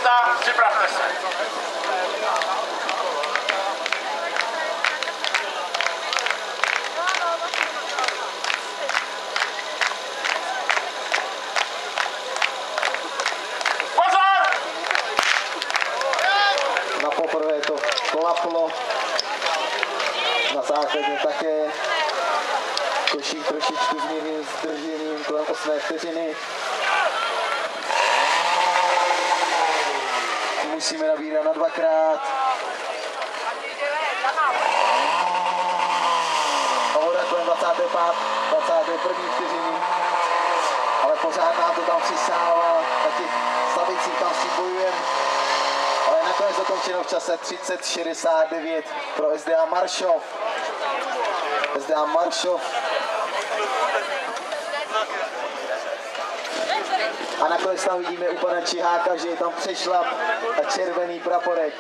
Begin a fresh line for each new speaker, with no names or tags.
místa, připravte se.
Na poprvé to klaplo, na základě také Košík trošičku zmírnil zdržením kolem 8. vteřiny. Musíme nabírat na 2krát. Hovoda kolem 21. vteřiny, ale pořád nám to tam přisává, taky Slavicí tam si bojujeme. Ale nakonec dokončeno v čase 30:69 pro SDA Maršov. SDA Maršov. A nakonec tam vidíme u pana Čiháka, že je tam přešlap a červený praporek.